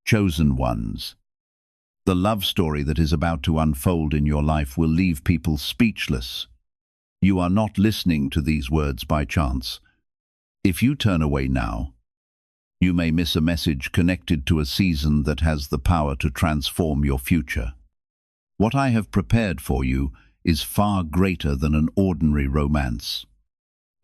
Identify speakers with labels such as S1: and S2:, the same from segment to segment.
S1: chosen ones. The love story that is about to unfold in your life will leave people speechless. You are not listening to these words by chance. If you turn away now, you may miss a message connected to a season that has the power to transform your future. What I have prepared for you is far greater than an ordinary romance.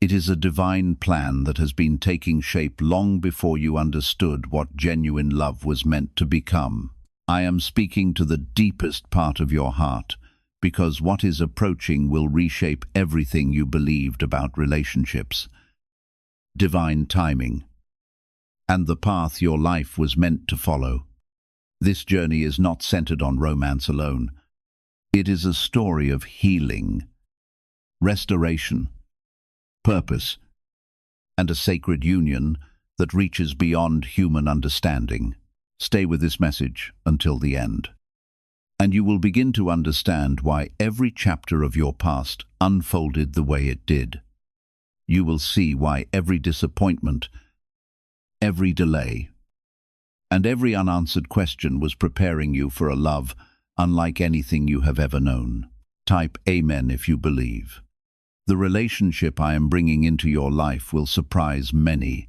S1: It is a divine plan that has been taking shape long before you understood what genuine love was meant to become. I am speaking to the deepest part of your heart, because what is approaching will reshape everything you believed about relationships, divine timing, and the path your life was meant to follow. This journey is not centered on romance alone. It is a story of healing, restoration, purpose, and a sacred union that reaches beyond human understanding. Stay with this message until the end, and you will begin to understand why every chapter of your past unfolded the way it did. You will see why every disappointment, every delay, and every unanswered question was preparing you for a love unlike anything you have ever known. Type Amen if you believe. The relationship I am bringing into your life will surprise many,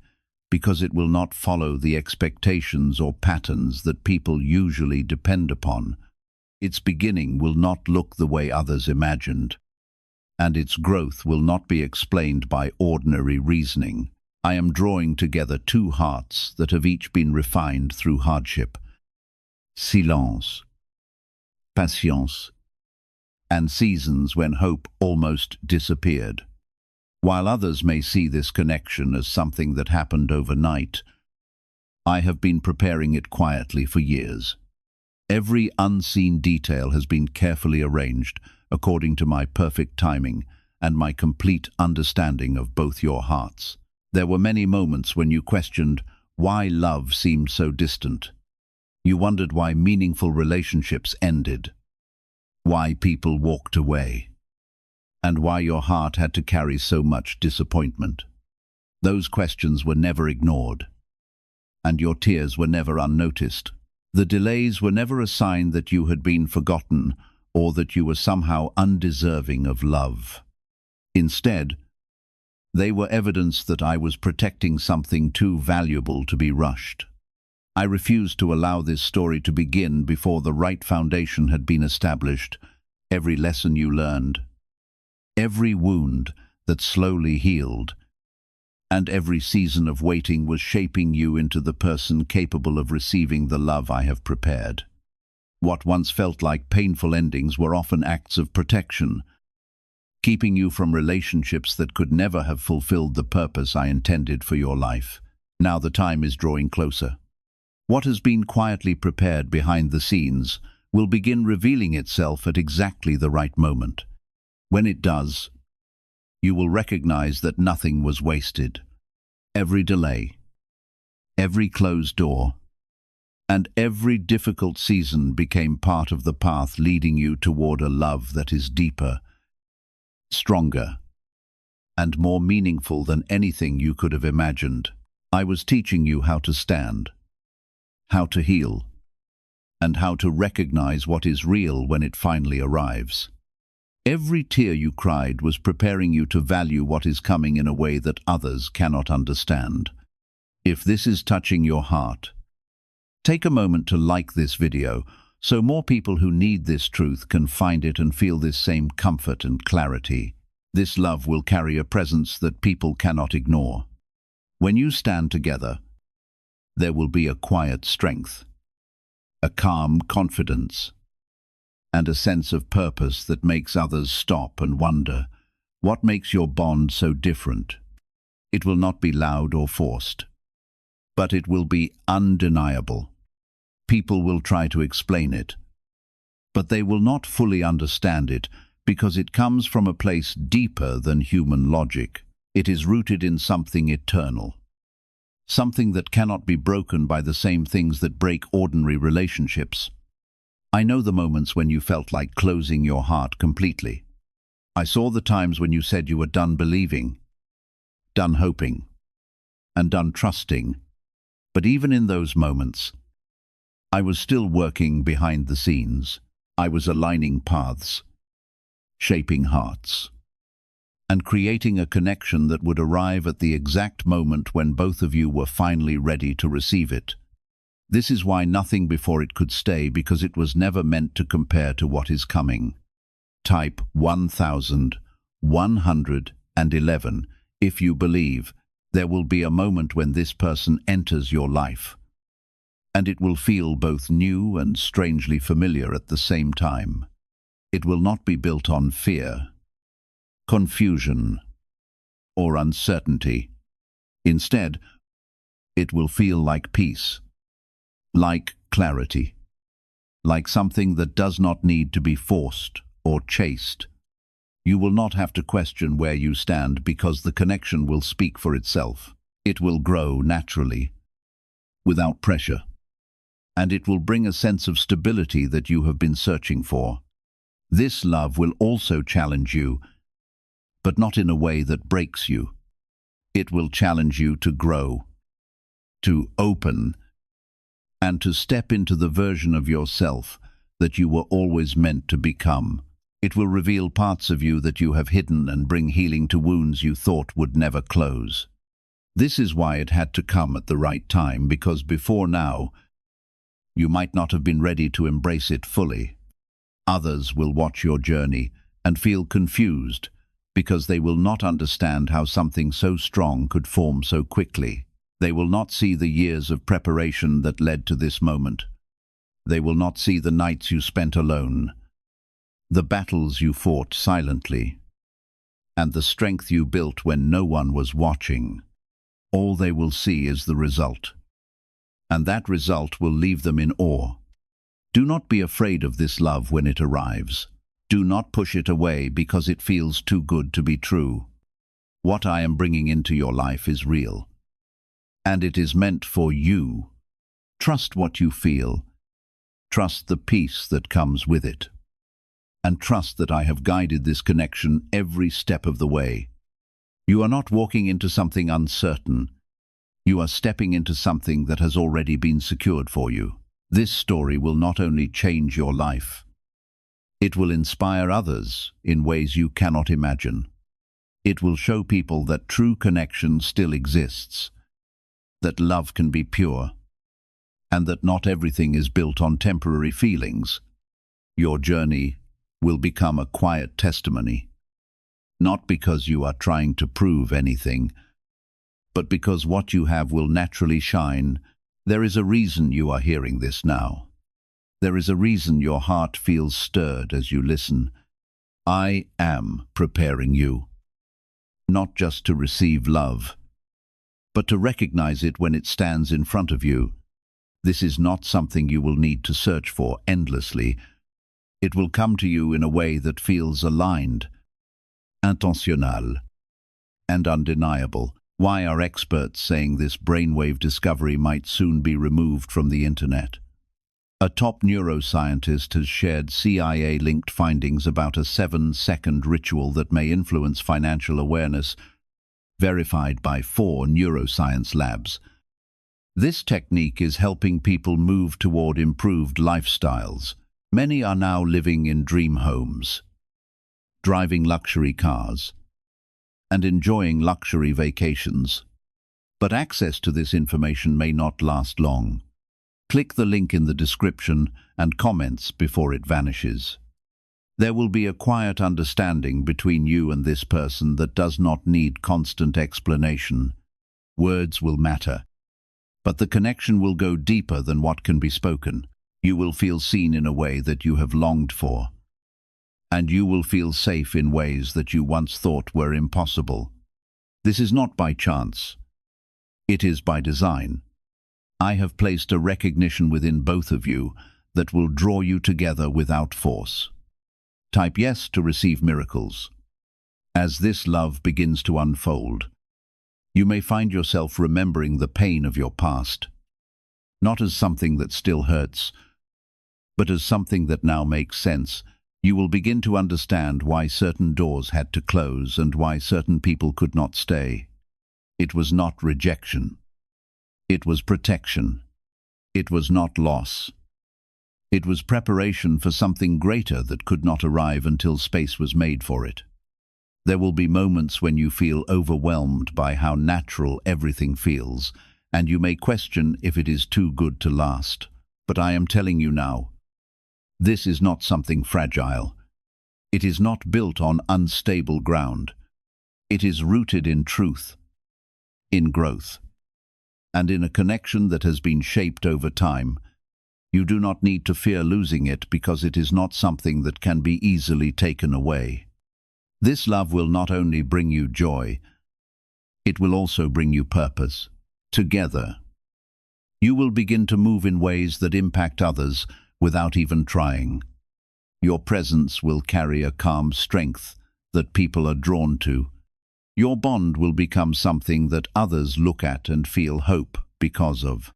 S1: because it will not follow the expectations or patterns that people usually depend upon. Its beginning will not look the way others imagined, and its growth will not be explained by ordinary reasoning. I am drawing together two hearts that have each been refined through hardship, silence, patience, and seasons when hope almost disappeared. While others may see this connection as something that happened overnight, I have been preparing it quietly for years. Every unseen detail has been carefully arranged according to my perfect timing and my complete understanding of both your hearts. There were many moments when you questioned why love seemed so distant. You wondered why meaningful relationships ended, why people walked away, and why your heart had to carry so much disappointment. Those questions were never ignored, and your tears were never unnoticed. The delays were never a sign that you had been forgotten or that you were somehow undeserving of love. Instead, they were evidence that I was protecting something too valuable to be rushed. I refused to allow this story to begin before the right foundation had been established. Every lesson you learned, every wound that slowly healed, and every season of waiting was shaping you into the person capable of receiving the love I have prepared. What once felt like painful endings were often acts of protection, keeping you from relationships that could never have fulfilled the purpose I intended for your life. Now the time is drawing closer. What has been quietly prepared behind the scenes will begin revealing itself at exactly the right moment. When it does, you will recognize that nothing was wasted. Every delay, every closed door, and every difficult season became part of the path leading you toward a love that is deeper, stronger, and more meaningful than anything you could have imagined. I was teaching you how to stand, how to heal, and how to recognize what is real when it finally arrives. Every tear you cried was preparing you to value what is coming in a way that others cannot understand. If this is touching your heart, take a moment to like this video so more people who need this truth can find it and feel this same comfort and clarity. This love will carry a presence that people cannot ignore. When you stand together, there will be a quiet strength, a calm confidence, and a sense of purpose that makes others stop and wonder, what makes your bond so different? It will not be loud or forced, but it will be undeniable. People will try to explain it, but they will not fully understand it because it comes from a place deeper than human logic. It is rooted in something eternal, something that cannot be broken by the same things that break ordinary relationships. I know the moments when you felt like closing your heart completely. I saw the times when you said you were done believing, done hoping, and done trusting. But even in those moments, I was still working behind the scenes. I was aligning paths, shaping hearts, and creating a connection that would arrive at the exact moment when both of you were finally ready to receive it. This is why nothing before it could stay, because it was never meant to compare to what is coming. Type 1111 if you believe there will be a moment when this person enters your life, and it will feel both new and strangely familiar at the same time. It will not be built on fear, confusion, or uncertainty. Instead, it will feel like peace, like clarity, like something that does not need to be forced or chased. You will not have to question where you stand, because the connection will speak for itself. It will grow naturally, without pressure, and it will bring a sense of stability that you have been searching for. This love will also challenge you, but not in a way that breaks you. It will challenge you to grow, to open, and to step into the version of yourself that you were always meant to become. It will reveal parts of you that you have hidden and bring healing to wounds you thought would never close. This is why it had to come at the right time, because before now, you might not have been ready to embrace it fully. Others will watch your journey and feel confused, because they will not understand how something so strong could form so quickly. They will not see the years of preparation that led to this moment. They will not see the nights you spent alone, the battles you fought silently, and the strength you built when no one was watching. All they will see is the result, and that result will leave them in awe. Do not be afraid of this love when it arrives. Do not push it away because it feels too good to be true. What I am bringing into your life is real, and it is meant for you. Trust what you feel. Trust the peace that comes with it. And trust that I have guided this connection every step of the way. You are not walking into something uncertain. You are stepping into something that has already been secured for you. This story will not only change your life, it will inspire others in ways you cannot imagine. It will show people that true connection still exists, that love can be pure, and that not everything is built on temporary feelings. Your journey will become a quiet testimony, not because you are trying to prove anything, but because what you have will naturally shine. There is a reason you are hearing this now. There is a reason your heart feels stirred as you listen. I am preparing you, not just to receive love, but to recognize it when it stands in front of you. This is not something you will need to search for endlessly. It will come to you in a way that feels aligned, intentionnel, and undeniable. Why are experts saying this brainwave discovery might soon be removed from the internet? A top neuroscientist has shared CIA-linked findings about a 7-second ritual that may influence financial awareness, verified by 4 neuroscience labs. This technique is helping people move toward improved lifestyles. Many are now living in dream homes, driving luxury cars, and enjoying luxury vacations. But access to this information may not last long. Click the link in the description and comments before it vanishes. There will be a quiet understanding between you and this person that does not need constant explanation. Words will matter, but the connection will go deeper than what can be spoken. You will feel seen in a way that you have longed for, and you will feel safe in ways that you once thought were impossible. This is not by chance. It is by design. I have placed a recognition within both of you that will draw you together without force. Type yes to receive miracles. As this love begins to unfold, you may find yourself remembering the pain of your past, not as something that still hurts, but as something that now makes sense. You will begin to understand why certain doors had to close and why certain people could not stay. It was not rejection. It was protection. It was not loss. It was preparation for something greater that could not arrive until space was made for it. There will be moments when you feel overwhelmed by how natural everything feels, and you may question if it is too good to last. But I am telling you now, this is not something fragile. It is not built on unstable ground. It is rooted in truth, in growth, and in a connection that has been shaped over time. You do not need to fear losing it because it is not something that can be easily taken away. This love will not only bring you joy, it will also bring you purpose. Together, you will begin to move in ways that impact others without even trying. Your presence will carry a calm strength that people are drawn to. Your bond will become something that others look at and feel hope because of.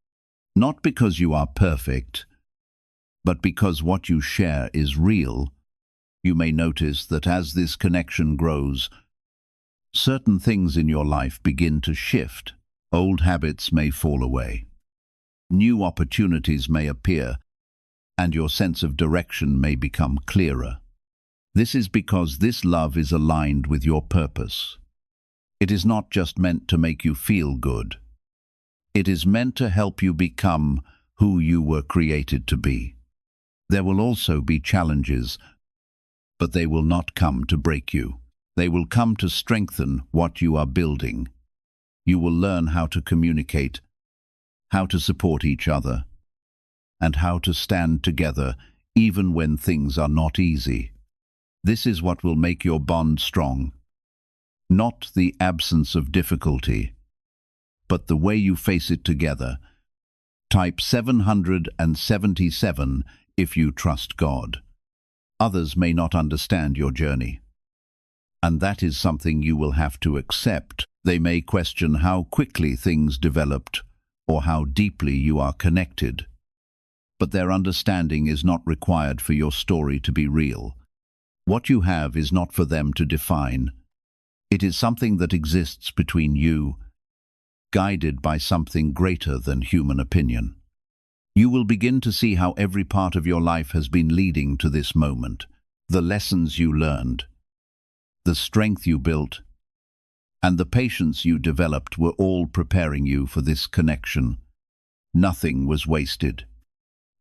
S1: Not because you are perfect, but because what you share is real. You may notice that as this connection grows, certain things in your life begin to shift. Old habits may fall away. New opportunities may appear, and your sense of direction may become clearer. This is because this love is aligned with your purpose. It is not just meant to make you feel good. It is meant to help you become who you were created to be. There will also be challenges, but they will not come to break you. They will come to strengthen what you are building. You will learn how to communicate, how to support each other, and how to stand together even when things are not easy. This is what will make your bond strong. Not the absence of difficulty, but the way you face it together. Type 777 if you trust God. Others may not understand your journey, and that is something you will have to accept. They may question how quickly things developed or how deeply you are connected. But their understanding is not required for your story to be real. What you have is not for them to define. It is something that exists between you, guided by something greater than human opinion. You will begin to see how every part of your life has been leading to this moment. The lessons you learned, the strength you built, and the patience you developed were all preparing you for this connection. Nothing was wasted.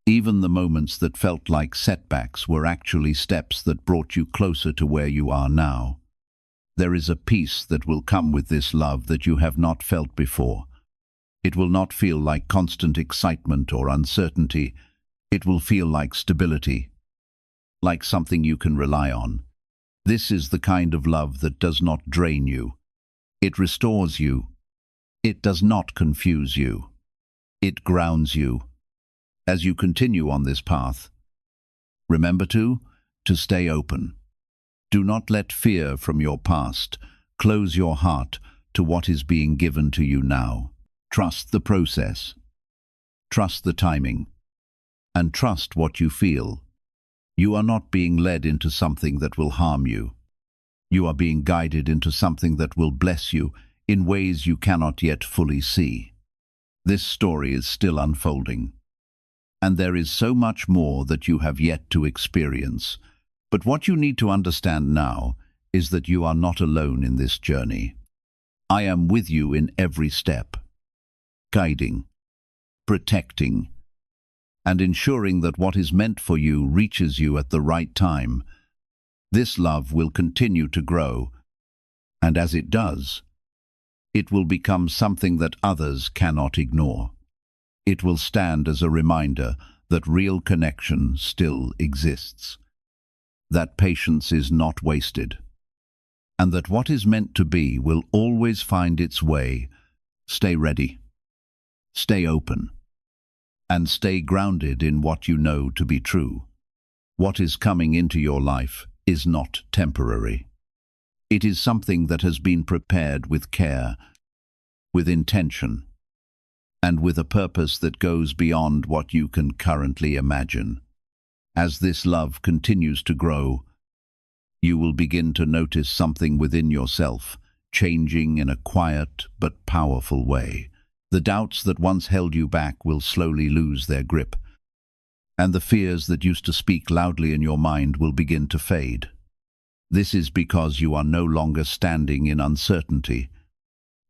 S1: Even the moments that felt like setbacks were actually steps that brought you closer to where you are now. There is a peace that will come with this love that you have not felt before. It will not feel like constant excitement or uncertainty. It will feel like stability, like something you can rely on. This is the kind of love that does not drain you. It restores you. It does not confuse you. It grounds you. As you continue on this path, remember to stay open. Do not let fear from your past close your heart to what is being given to you now. Trust the process. Trust the timing. And trust what you feel. You are not being led into something that will harm you. You are being guided into something that will bless you in ways you cannot yet fully see. This story is still unfolding, and there is so much more that you have yet to experience. But what you need to understand now is that you are not alone in this journey. I am with you in every step, guiding, protecting, and ensuring that what is meant for you reaches you at the right time. This love will continue to grow, and as it does, it will become something that others cannot ignore. It will stand as a reminder that real connection still exists, that patience is not wasted, and that what is meant to be will always find its way. Stay ready, stay open, and stay grounded in what you know to be true. What is coming into your life is not temporary. It is something that has been prepared with care, with intention, and with a purpose that goes beyond what you can currently imagine. As this love continues to grow, you will begin to notice something within yourself changing in a quiet but powerful way. The doubts that once held you back will slowly lose their grip, and the fears that used to speak loudly in your mind will begin to fade. This is because you are no longer standing in uncertainty.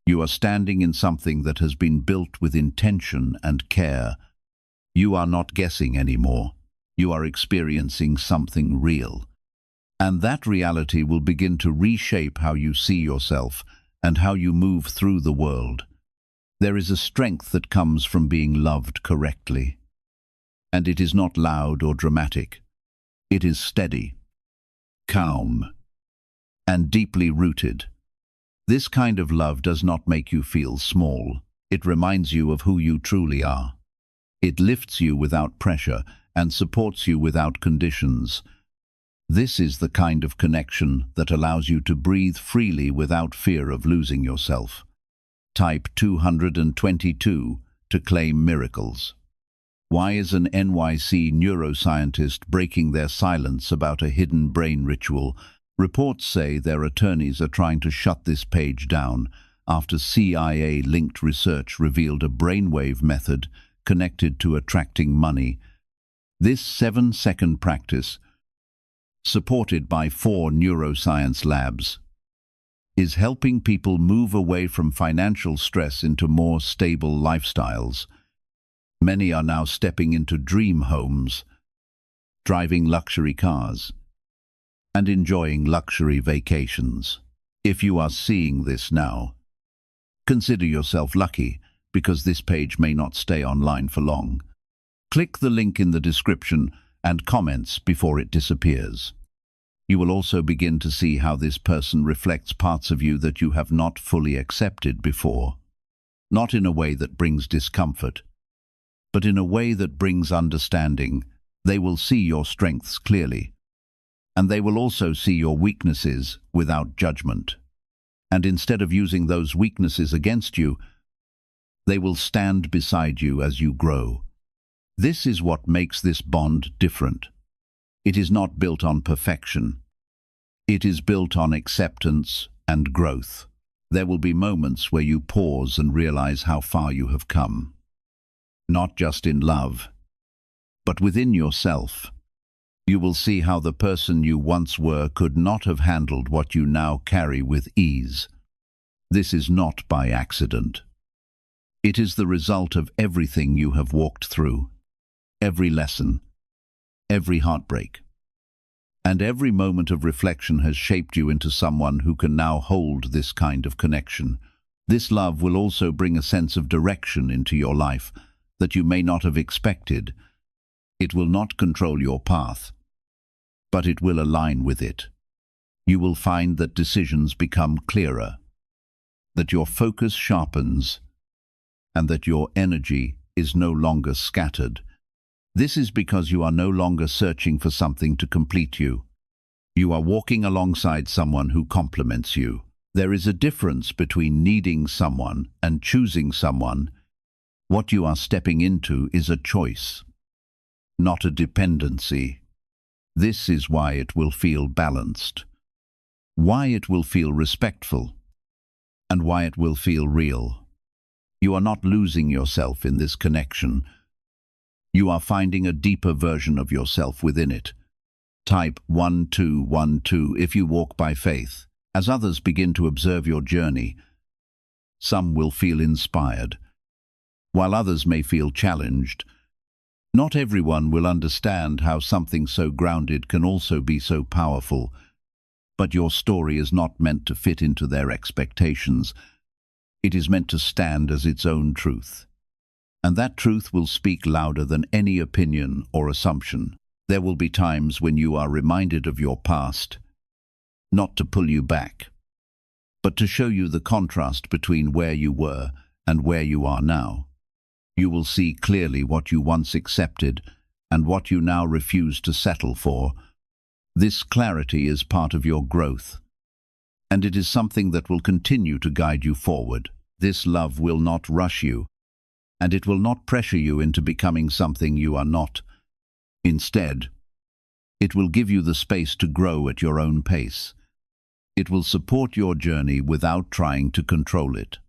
S1: You are standing in something that has been built with intention and care. You are not guessing anymore. You are experiencing something real. And that reality will begin to reshape how you see yourself and how you move through the world. There is a strength that comes from being loved correctly. And it is not loud or dramatic. It is steady, calm, and deeply rooted. This kind of love does not make you feel small. It reminds you of who you truly are. It lifts you without pressure and supports you without conditions. This is the kind of connection that allows you to breathe freely without fear of losing yourself. Type 222 to claim miracles. Why is an NYC neuroscientist breaking their silence about a hidden brain ritual? Reports say their attorneys are trying to shut this page down after CIA-linked research revealed a brainwave method connected to attracting money. This 7-second practice, supported by 4 neuroscience labs, is helping people move away from financial stress into more stable lifestyles. Many are now stepping into dream homes, driving luxury cars, and enjoying luxury vacations. If you are seeing this now, consider yourself lucky, because this page may not stay online for long. Click the link in the description and comments before it disappears. You will also begin to see how this person reflects parts of you that you have not fully accepted before. Not in a way that brings discomfort, but in a way that brings understanding. They will see your strengths clearly, and they will also see your weaknesses without judgment. And instead of using those weaknesses against you, they will stand beside you as you grow. This is what makes this bond different. It is not built on perfection. It is built on acceptance and growth. There will be moments where you pause and realize how far you have come. Not just in love, but within yourself. You will see how the person you once were could not have handled what you now carry with ease. This is not by accident. It is the result of everything you have walked through, every lesson, every heartbreak. And every moment of reflection has shaped you into someone who can now hold this kind of connection. This love will also bring a sense of direction into your life that you may not have expected. It will not control your path, but it will align with it. You will find that decisions become clearer, that your focus sharpens, and that your energy is no longer scattered. This is because you are no longer searching for something to complete you. You are walking alongside someone who complements you. There is a difference between needing someone and choosing someone. What you are stepping into is a choice, not a dependency. This is why it will feel balanced, why it will feel respectful, and why it will feel real. You are not losing yourself in this connection. You are finding a deeper version of yourself within it. Type 1212 if you walk by faith. As others begin to observe your journey, some will feel inspired, while others may feel challenged. Not everyone will understand how something so grounded can also be so powerful, but your story is not meant to fit into their expectations. It is meant to stand as its own truth. And that truth will speak louder than any opinion or assumption. There will be times when you are reminded of your past, not to pull you back, but to show you the contrast between where you were and where you are now. You will see clearly what you once accepted and what you now refuse to settle for. This clarity is part of your growth, and it is something that will continue to guide you forward. This love will not rush you, and it will not pressure you into becoming something you are not. Instead, it will give you the space to grow at your own pace. It will support your journey without trying to control it.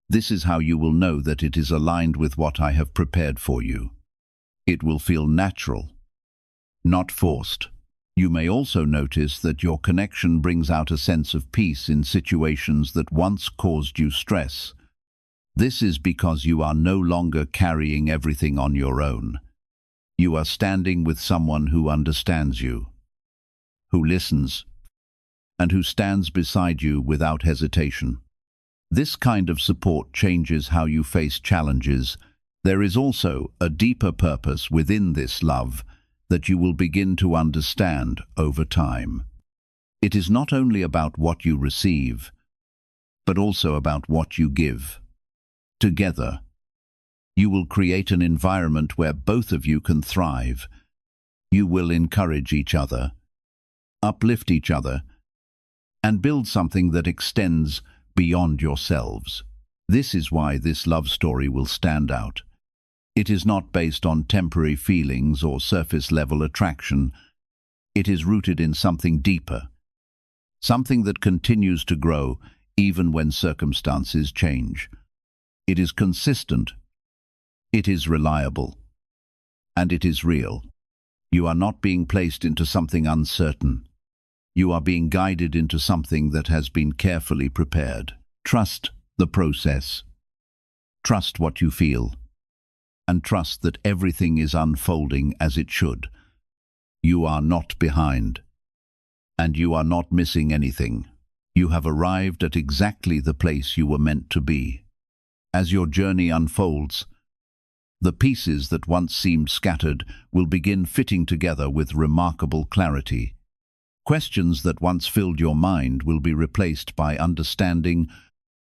S1: This is how you will know that it is aligned with what I have prepared for you. It will feel natural, not forced. You may also notice that your connection brings out a sense of peace in situations that once caused you stress. This is because you are no longer carrying everything on your own. You are standing with someone who understands you, who listens, and who stands beside you without hesitation. This kind of support changes how you face challenges. There is also a deeper purpose within this love that you will begin to understand over time. It is not only about what you receive, but also about what you give. Together, you will create an environment where both of you can thrive. You will encourage each other, uplift each other, and build something that extends beyond yourselves. This is why this love story will stand out. It is not based on temporary feelings or surface-level attraction. It is rooted in something deeper, something that continues to grow even when circumstances change. It is consistent, it is reliable, and it is real. You are not being placed into something uncertain. You are being guided into something that has been carefully prepared. Trust the process. Trust what you feel. And trust that everything is unfolding as it should. You are not behind. And you are not missing anything. You have arrived at exactly the place you were meant to be. As your journey unfolds, the pieces that once seemed scattered will begin fitting together with remarkable clarity. Questions that once filled your mind will be replaced by understanding.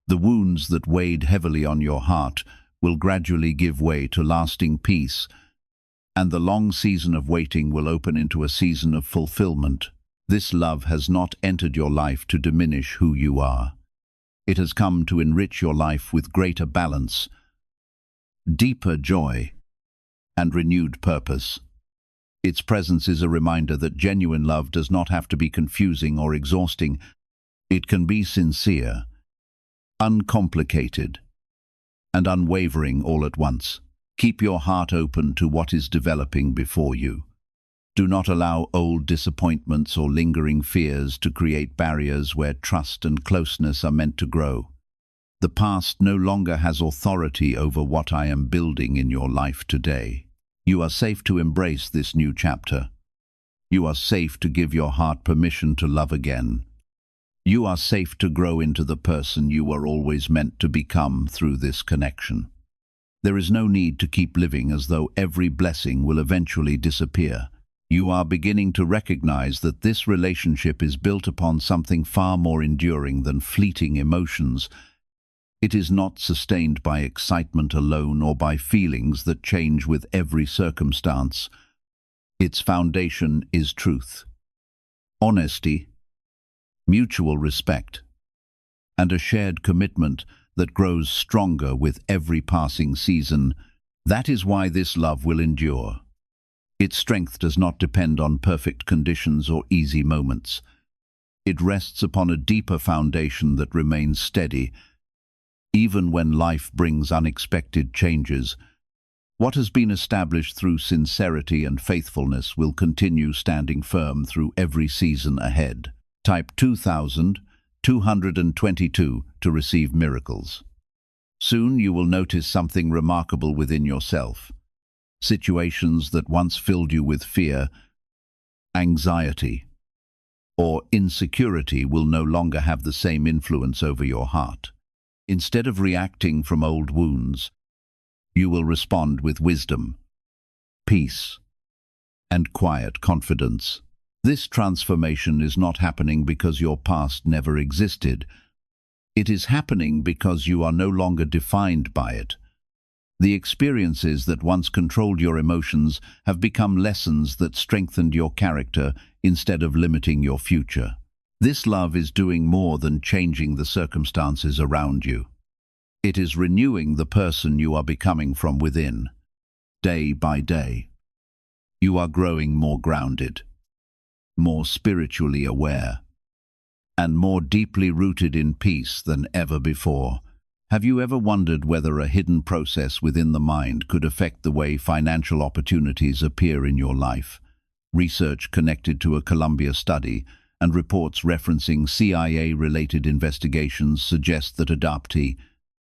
S1: The wounds that weighed heavily on your heart will gradually give way to lasting peace, and the long season of waiting will open into a season of fulfillment. This love has not entered your life to diminish who you are. It has come to enrich your life with greater balance, deeper joy, and renewed purpose. Its presence is a reminder that genuine love does not have to be confusing or exhausting. It can be sincere, uncomplicated, and unwavering all at once. Keep your heart open to what is developing before you. Do not allow old disappointments or lingering fears to create barriers where trust and closeness are meant to grow. The past no longer has authority over what I am building in your life today. You are safe to embrace this new chapter. You are safe to give your heart permission to love again. You are safe to grow into the person you were always meant to become through this connection. There is no need to keep living as though every blessing will eventually disappear. You are beginning to recognize that this relationship is built upon something far more enduring than fleeting emotions. It is not sustained by excitement alone or by feelings that change with every circumstance. Its foundation is truth, honesty, mutual respect, and a shared commitment that grows stronger with every passing season. That is why this love will endure. Its strength does not depend on perfect conditions or easy moments. It rests upon a deeper foundation that remains steady, even when life brings unexpected changes. What has been established through sincerity and faithfulness will continue standing firm through every season ahead. Type 2222 to receive miracles. Soon you will notice something remarkable within yourself. Situations that once filled you with fear, anxiety, or insecurity will no longer have the same influence over your heart. Instead of reacting from old wounds, you will respond with wisdom, peace, and quiet confidence. This transformation is not happening because your past never existed. It is happening because you are no longer defined by it. The experiences that once controlled your emotions have become lessons that strengthened your character instead of limiting your future. This love is doing more than changing the circumstances around you. It is renewing the person you are becoming from within, day by day. You are growing more grounded, more spiritually aware, and more deeply rooted in peace than ever before. Have you ever wondered whether a hidden process within the mind could affect the way financial opportunities appear in your life? Research connected to a Columbia study and reports referencing CIA-related investigations suggest that adoptee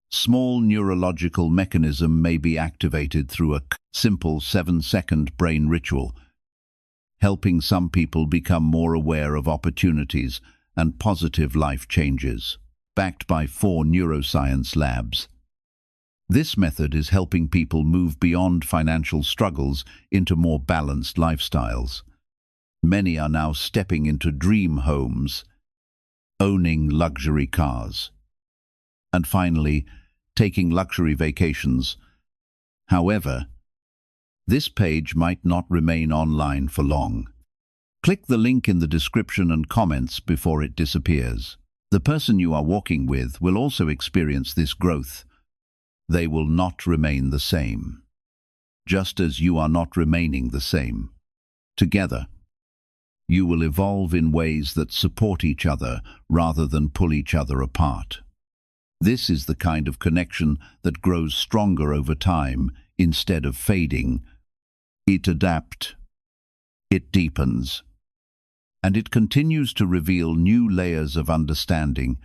S1: small neurological mechanism may be activated through a simple 7-second brain ritual, helping some people become more aware of opportunities and positive life changes. Backed by 4 neuroscience labs. This method is helping people move beyond financial struggles into more balanced lifestyles. Many are now stepping into dream homes, owning luxury cars, and finally, taking luxury vacations. However, this page might not remain online for long. Click the link in the description and comments before it disappears. The person you are walking with will also experience this growth. They will not remain the same, just as you are not remaining the same. Together, you will evolve in ways that support each other rather than pull each other apart. This is the kind of connection that grows stronger over time instead of fading. It adapts, it deepens, and it continues to reveal new layers of understanding.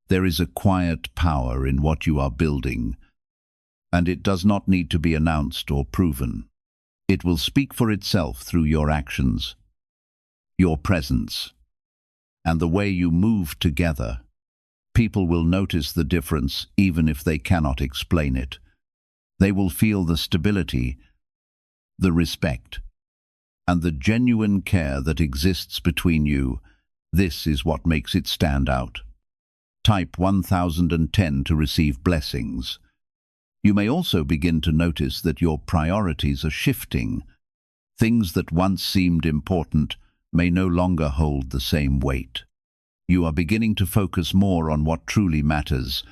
S1: There is a quiet power in what you are building, and it does not need to be announced or proven. It will speak for itself through your actions, your presence, and the way you move together. People will notice the difference even if they cannot explain it. They will feel the stability, the respect, and the genuine care that exists between you. This is what makes it stand out. Type 1010 to receive blessings. You may also begin to notice that your priorities are shifting. Things that once seemed important may no longer hold the same weight. You are beginning to focus more on what truly matters,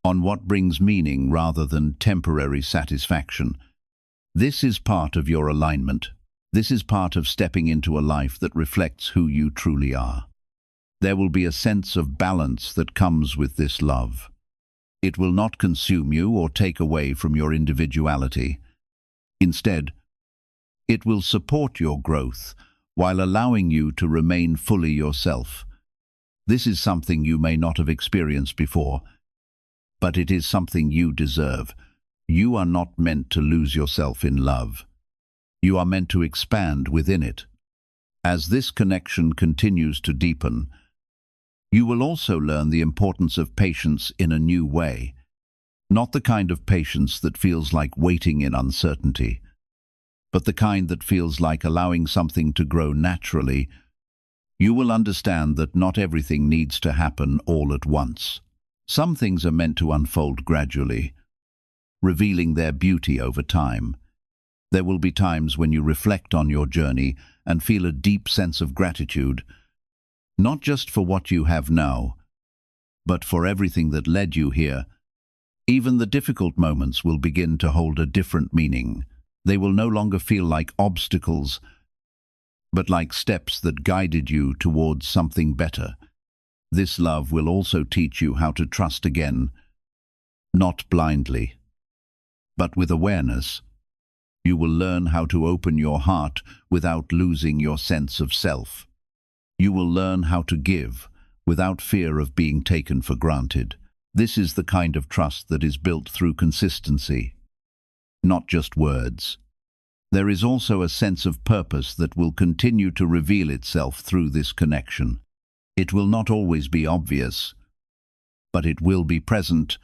S1: on what brings meaning rather than temporary satisfaction. This is part of your alignment. This is part of stepping into a life that reflects who you truly are. There will be a sense of balance that comes with this love. It will not consume you or take away from your individuality. Instead, it will support your growth while allowing you to remain fully yourself. This is something you may not have experienced before, but it is something you deserve. You are not meant to lose yourself in love. You are meant to expand within it. As this connection continues to deepen, you will also learn the importance of patience in a new way. Not the kind of patience that feels like waiting in uncertainty, but the kind that feels like allowing something to grow naturally. You will understand that not everything needs to happen all at once. Some things are meant to unfold gradually, revealing their beauty over time. There will be times when you reflect on your journey and feel a deep sense of gratitude, not just for what you have now, but for everything that led you here. Even the difficult moments will begin to hold a different meaning. They will no longer feel like obstacles, but like steps that guided you towards something better. This love will also teach you how to trust again, not blindly, but with awareness. You will learn how to open your heart without losing your sense of self. You will learn how to give without fear of being taken for granted. This is the kind of trust that is built through consistency, not just words. There is also a sense of purpose that will continue to reveal itself through this connection. It will not always be obvious, but it will be present.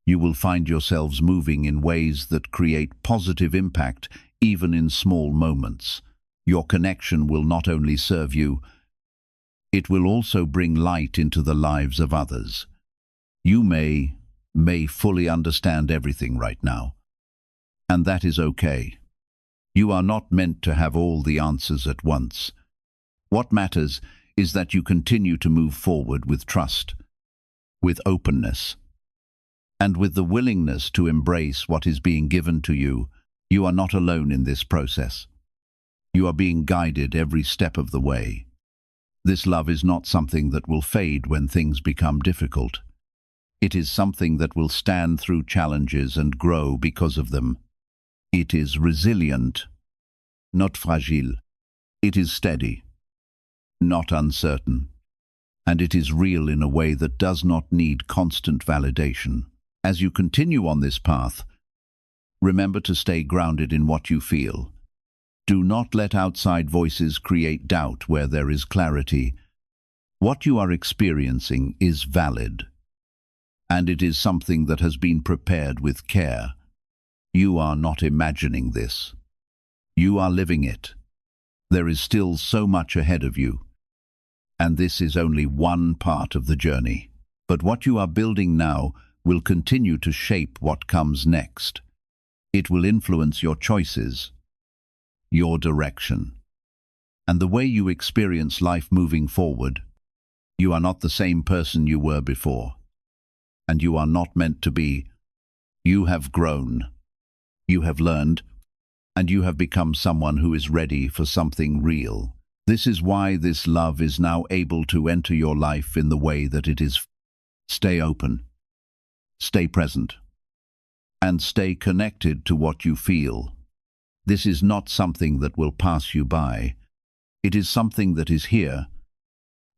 S1: You will find yourselves moving in ways that create positive impact, even in small moments. Your connection will not only serve you, it will also bring light into the lives of others. You may fully understand everything right now, and that is okay. You are not meant to have all the answers at once. What matters is that you continue to move forward with trust, with openness, and with the willingness to embrace what is being given to you. You are not alone in this process. You are being guided every step of the way. This love is not something that will fade when things become difficult. It is something that will stand through challenges and grow because of them. It is resilient, not fragile. It is steady, not uncertain. And it is real in a way that does not need constant validation. As you continue on this path, remember to stay grounded in what you feel. Do not let outside voices create doubt where there is clarity. What you are experiencing is valid, and it is something that has been prepared with care. You are not imagining this. You are living it. There is still so much ahead of you, and this is only one part of the journey. But what you are building now will continue to shape what comes next. It will influence your choices, your direction, and the way you experience life moving forward. You are not the same person you were before, and you are not meant to be. You have grown, you have learned, and you have become someone who is ready for something real. This is why this love is now able to enter your life in the way that it is. Stay open, stay present, and stay connected to what you feel. This is not something that will pass you by. It is something that is here,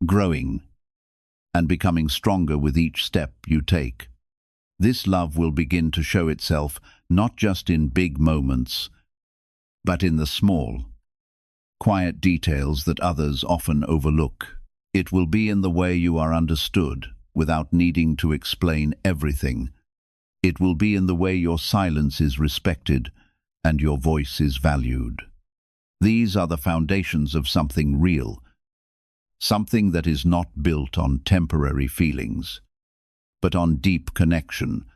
S1: growing, and becoming stronger with each step you take. This love will begin to show itself not just in big moments, but in the small, quiet details that others often overlook. It will be in the way you are understood, without needing to explain everything. It will be in the way your silence is respected and your voice is valued. These are the foundations of something real, something that is not built on temporary feelings, but on deep connection.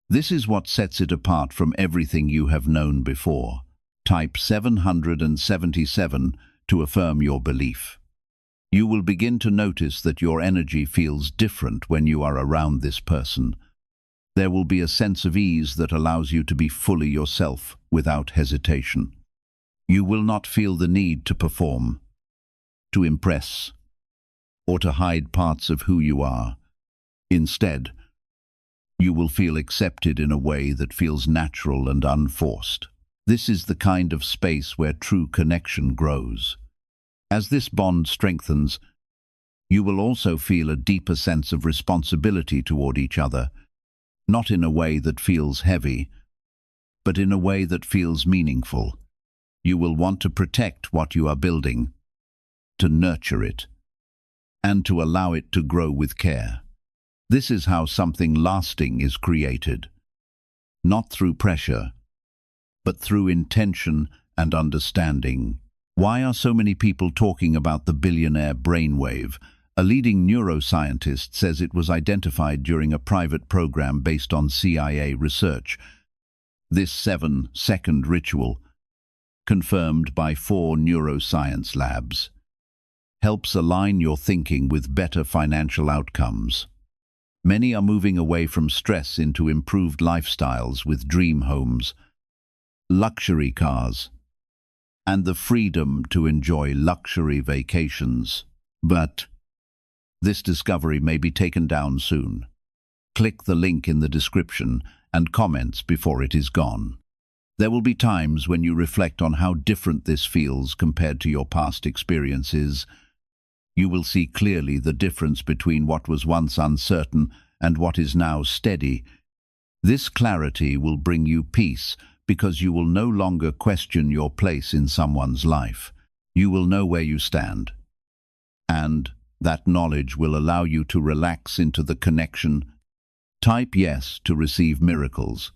S1: This is what sets it apart from everything you have known before. Type 777 to affirm your belief. You will begin to notice that your energy feels different when you are around this person. There will be a sense of ease that allows you to be fully yourself without hesitation. You will not feel the need to perform, to impress, or to hide parts of who you are. Instead, you will feel accepted in a way that feels natural and unforced. This is the kind of space where true connection grows. As this bond strengthens, you will also feel a deeper sense of responsibility toward each other, not in a way that feels heavy, but in a way that feels meaningful. You will want to protect what you are building, to nurture it, and to allow it to grow with care. This is how something lasting is created, not through pressure, but through intention and understanding. Why are so many people talking about the billionaire brainwave? A leading neuroscientist says it was identified during a private program based on CIA research. This 7-second ritual, confirmed by 4 neuroscience labs, helps align your thinking with better financial outcomes. Many are moving away from stress into improved lifestyles with dream homes, luxury cars, and the freedom to enjoy luxury vacations. But this discovery may be taken down soon. Click the link in the description and comments before it is gone. There will be times when you reflect on how different this feels compared to your past experiences. You will see clearly the difference between what was once uncertain and what is now steady. This clarity will bring you peace, because you will no longer question your place in someone's life. You will know where you stand, and that knowledge will allow you to relax into the connection. Type yes to receive miracles.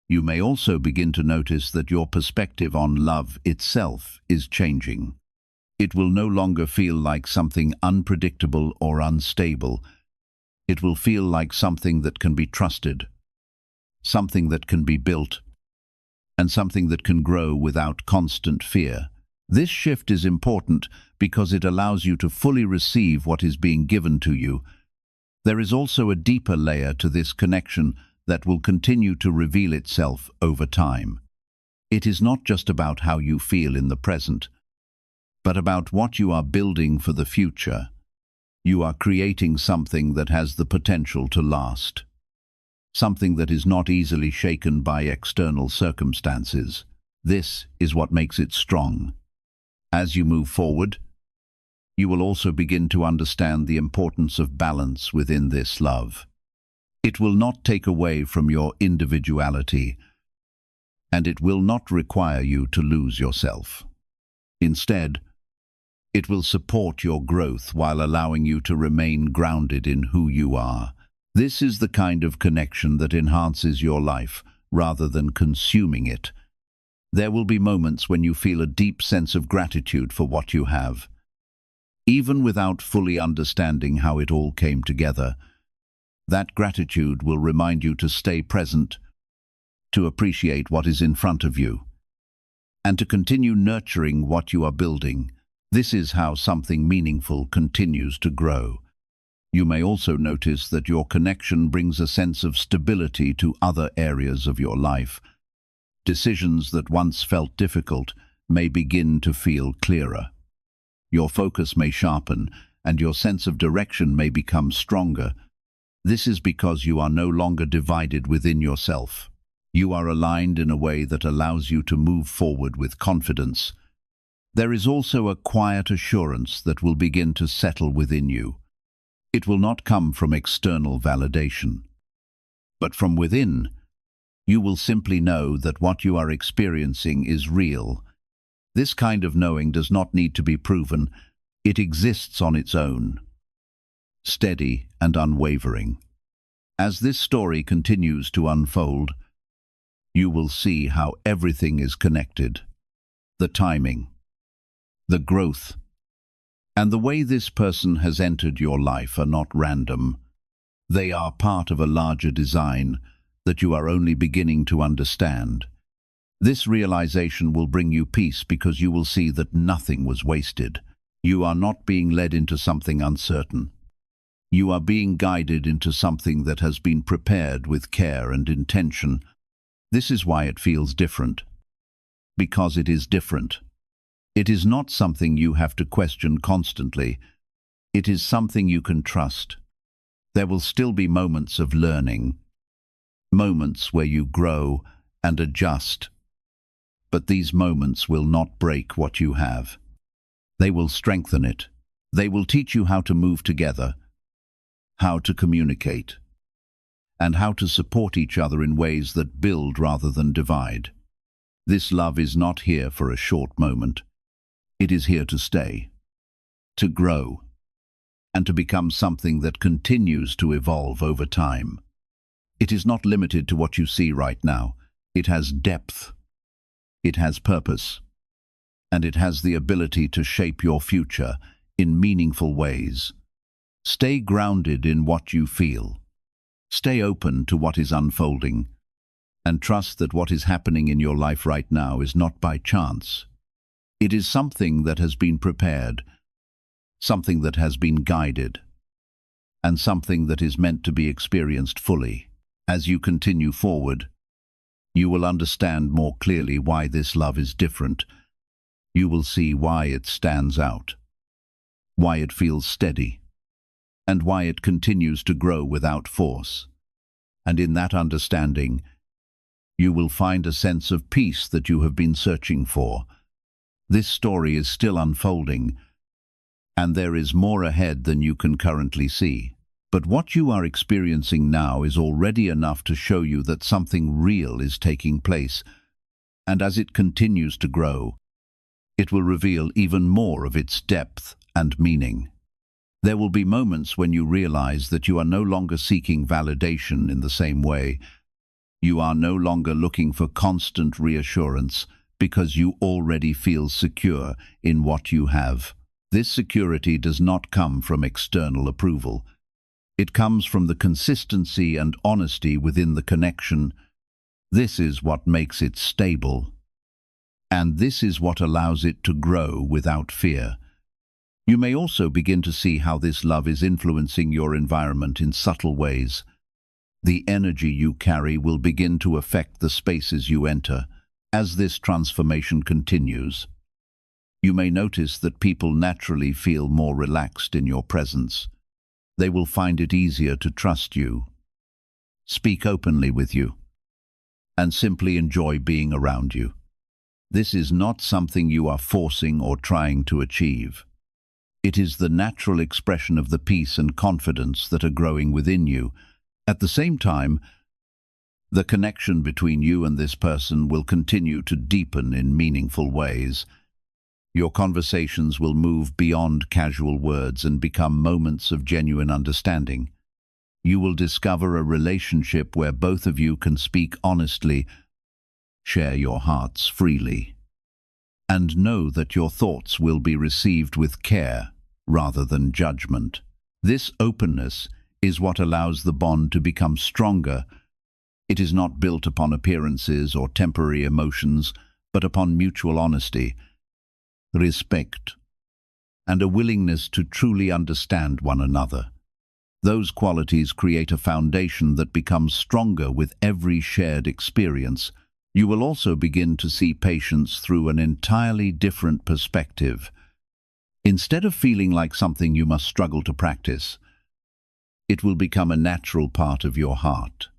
S1: You may also begin to notice that your perspective on love itself is changing. It will no longer feel like something unpredictable or unstable. It will feel like something that can be trusted, something that can be built, and something that can grow without constant fear. This shift is important because it allows you to fully receive what is being given to you. There is also a deeper layer to this connection that will continue to reveal itself over time. It is not just about how you feel in the present, but about what you are building for the future. You are creating something that has the potential to last, something that is not easily shaken by external circumstances. This is what makes it strong. As you move forward, you will also begin to understand the importance of balance within this love. It will not take away from your individuality, and it will not require you to lose yourself. Instead, it will support your growth while allowing you to remain grounded in who you are. This is the kind of connection that enhances your life rather than consuming it. There will be moments when you feel a deep sense of gratitude for what you have. Even without fully understanding how it all came together, that gratitude will remind you to stay present, to appreciate what is in front of you, and to continue nurturing what you are building. This is how something meaningful continues to grow. You may also notice that your connection brings a sense of stability to other areas of your life. Decisions that once felt difficult may begin to feel clearer. Your focus may sharpen, and your sense of direction may become stronger. This is because you are no longer divided within yourself. You are aligned in a way that allows you to move forward with confidence. There is also a quiet assurance that will begin to settle within you. It will not come from external validation, but from within. You will simply know that what you are experiencing is real. This kind of knowing does not need to be proven. It exists on its own, steady and unwavering. As this story continues to unfold, you will see how everything is connected. The timing, the growth, and the way this person has entered your life are not random. They are part of a larger design that you are only beginning to understand. This realization will bring you peace because you will see that nothing was wasted. You are not being led into something uncertain. You are being guided into something that has been prepared with care and intention. This is why it feels different. Because it is different. It is not something you have to question constantly. It is something you can trust. There will still be moments of learning, moments where you grow and adjust. But these moments will not break what you have. They will strengthen it. They will teach you how to move together, how to communicate, and how to support each other in ways that build rather than divide. This love is not here for a short moment. It is here to stay, to grow, and to become something that continues to evolve over time. It is not limited to what you see right now. It has depth, it has purpose, and it has the ability to shape your future in meaningful ways. Stay grounded in what you feel. Stay open to what is unfolding, and trust that what is happening in your life right now is not by chance. It is something that has been prepared, something that has been guided, and something that is meant to be experienced fully. As you continue forward, you will understand more clearly why this love is different. You will see why it stands out, why it feels steady, and why it continues to grow without force. And in that understanding, you will find a sense of peace that you have been searching for. This story is still unfolding, and there is more ahead than you can currently see. But what you are experiencing now is already enough to show you that something real is taking place, and as it continues to grow, it will reveal even more of its depth and meaning. There will be moments when you realize that you are no longer seeking validation in the same way. You are no longer looking for constant reassurance because you already feel secure in what you have. This security does not come from external approval. It comes from the consistency and honesty within the connection. This is what makes it stable, and this is what allows it to grow without fear. You may also begin to see how this love is influencing your environment in subtle ways. The energy you carry will begin to affect the spaces you enter. As this transformation continues, you may notice that people naturally feel more relaxed in your presence. They will find it easier to trust you, speak openly with you, and simply enjoy being around you. This is not something you are forcing or trying to achieve. It is the natural expression of the peace and confidence that are growing within you. At the same time, the connection between you and this person will continue to deepen in meaningful ways. Your conversations will move beyond casual words and become moments of genuine understanding. You will discover a relationship where both of you can speak honestly, share your hearts freely, and know that your thoughts will be received with care rather than judgment. This openness is what allows the bond to become stronger. It is not built upon appearances or temporary emotions, but upon mutual honesty, respect, and a willingness to truly understand one another. Those qualities create a foundation that becomes stronger with every shared experience. You will also begin to see patience through an entirely different perspective. Instead of feeling like something you must struggle to practice, it will become a natural part of your heart.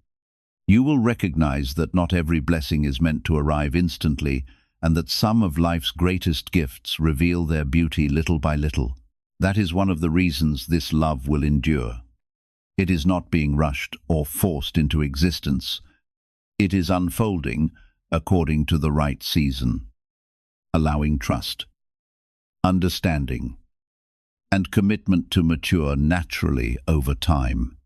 S1: You will recognize that not every blessing is meant to arrive instantly, and that some of life's greatest gifts reveal their beauty little by little. That is one of the reasons this love will endure. It is not being rushed or forced into existence. It is unfolding according to the right season, allowing trust, understanding, and commitment to mature naturally over time.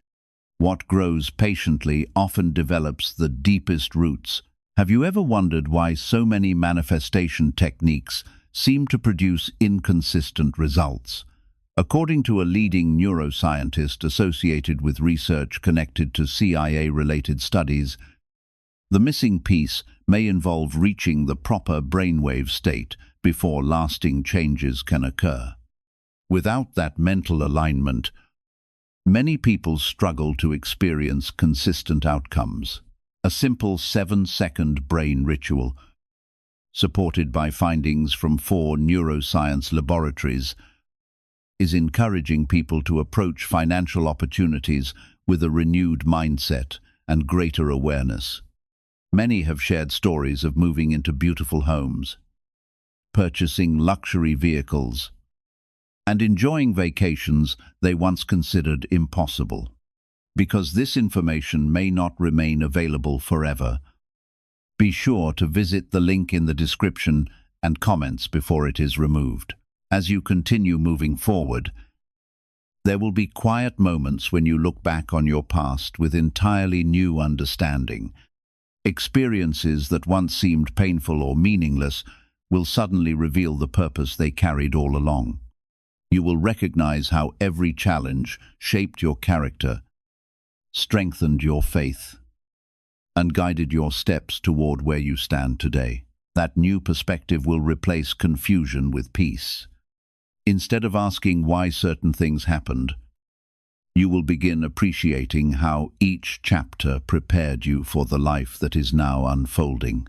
S1: What grows patiently often develops the deepest roots. Have you ever wondered why so many manifestation techniques seem to produce inconsistent results? According to a leading neuroscientist associated with research connected to CIA-related studies, the missing piece may involve reaching the proper brainwave state before lasting changes can occur. Without that mental alignment, many people struggle to experience consistent outcomes. A simple 7-second brain ritual, supported by findings from 4 neuroscience laboratories, is encouraging people to approach financial opportunities with a renewed mindset and greater awareness. Many have shared stories of moving into beautiful homes, purchasing luxury vehicles, and enjoying vacations they once considered impossible. Because this information may not remain available forever, be sure to visit the link in the description and comments before it is removed. As you continue moving forward, there will be quiet moments when you look back on your past with entirely new understanding. Experiences that once seemed painful or meaningless will suddenly reveal the purpose they carried all along. You will recognize how every challenge shaped your character, strengthened your faith, and guided your steps toward where you stand today. That new perspective will replace confusion with peace. Instead of asking why certain things happened, you will begin appreciating how each chapter prepared you for the life that is now unfolding.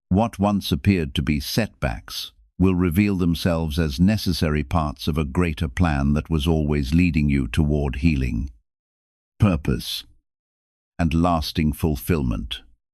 S1: What once appeared to be setbacks will reveal themselves as necessary parts of a greater plan that was always leading you toward healing, purpose, and lasting fulfillment.